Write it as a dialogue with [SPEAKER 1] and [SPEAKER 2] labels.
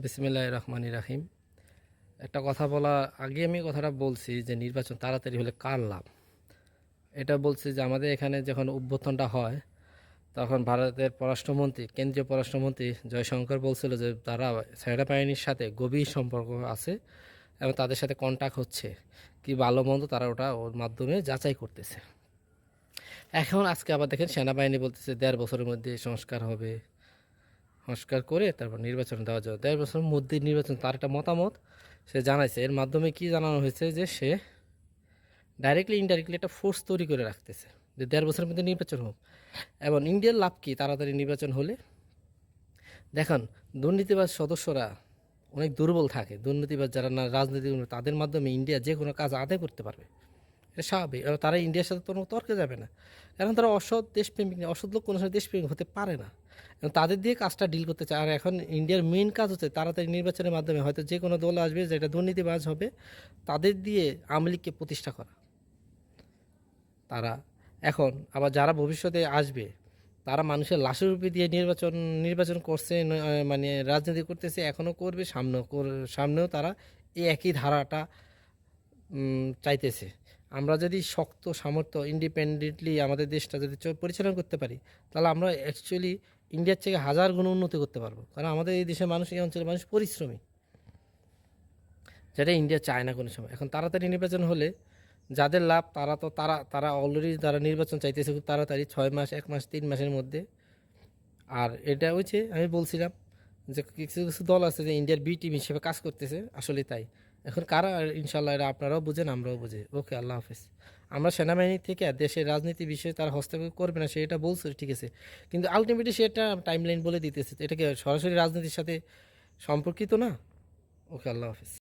[SPEAKER 1] বিসমিল্লাহির রহমানির রাহিম। একটা কথা বলা আগে আমি কথাটা বলছি যে নির্বাচন তাড়াতাড়ি হলে কার লাভ। এটা বলছি যে আমাদের এখানে যখন অভ্যুত্থানটা হয় তখন ভারতের পররাষ্ট্রমন্ত্রী, কেন্দ্রীয় পররাষ্ট্রমন্ত্রী জয়শঙ্কর বলছিল যে তারা সেনাবাহিনীর সাথে গভীর সম্পর্ক আছে এবং তাদের সাথে কন্ট্যাক্ট হচ্ছে, কি ভালো মন্দ তারা ওর মাধ্যমে যাচাই করতেছে। এখন আজকে আবার দেখেন সেনাবাহিনী বলতেছে 1.5 বছরের মধ্যে সংস্কার হবে, সংস্কার করে তারপর নির্বাচন দেওয়া যাবে। 1.5 বছরের মধ্যে নির্বাচন, তার একটা মতামত সে জানাইছে। এর মাধ্যমে কি জানানো হয়েছে যে সে ডাইরেক্টলি ইনডাইরেক্টলি একটা ফোর্স তৈরি করে রাখতেছে যে 1.5 বছরের মধ্যে নির্বাচন হোক। এবং ইন্ডিয়ার লাভ কি তাড়াতাড়ি নির্বাচন হলে? দেখুন, দুর্নীতিবাজ সদস্যরা অনেক দুর্বল থাকে। দুর্নীতিবাজ যারা না রাজনীতি, তাদের মাধ্যমে ইন্ডিয়া যে কোনো কাজ আদায় করতে পারবে, এটা স্বাভাবিক। এবং তারা ইন্ডিয়ার সাথে কোনো তর্কে যাবে না, কারণ তারা অসৎ দেশপ্রেমিক, অসৎ লোক কোনো সময় দেশপ্রেমিক হতে পারে না। এবং তাদের দিয়ে কাজটা ডিল করতে চায়। আর এখন ইন্ডিয়ার মেইন কাজ হচ্ছে তাড়াতাড়ি নির্বাচনের মাধ্যমে হয়তো যে কোনো দল আসবে যেটা দুর্নীতিবাজ হবে, তাদের দিয়ে আওয়ামী লীগকে প্রতিষ্ঠা করা। তারা এখন আবার যারা ভবিষ্যতে আসবে তারা মানুষের লাশের রূপে দিয়ে নির্বাচন করছে, মানে রাজনীতি করতেছে, এখনও করবে, সামনেও তারা এই একই ধারাটা চাইতেছে। আমরা যদি শক্ত সামর্থ্য ইন্ডিপেন্ডেন্টলি আমাদের দেশটা যদি পরিচালনা করতে পারি, তাহলে আমরা অ্যাকচুয়ালি ইন্ডিয়ার থেকে 1000 গুণ উন্নতি করতে পারবো। কারণ আমাদের এই দেশের মানুষ, এই অঞ্চলের মানুষ পরিশ্রমী, যেটা ইন্ডিয়া চায় না কোনো সময়। এখন তাড়াতাড়ি নির্বাচন হলে যাদের লাভ, তারা তো তারা অলরেডি তারা নির্বাচন চাইতেছে খুব তাড়াতাড়ি, 6 মাস, 1 মাস, 3 মাসের মধ্যে। আর এটা হচ্ছে আমি বলছিলাম যে কিছু কিছু দল আছে যে ইন্ডিয়ার বি টিম হিসেবে কাজ করতেছে, আসলে তাই। এখন কারা, ইনশাল্লাহ এটা আপনারাও বুঝেন, আমরাও বুঝি। ওকে, আল্লাহ হাফেজ। আমরা সেনাবাহিনী থেকে দেশের রাজনীতি বিষয়ে তারা হস্তক্ষেপ করবে না, সেটা বলছে, ঠিক আছে, কিন্তু আলটিমেটলি সে একটা টাইমলাইন বলে দিতেছে। এটা কি সরাসরি রাজনীতির সাথে সম্পর্কিত না? ওকে, আল্লাহ হাফেজ।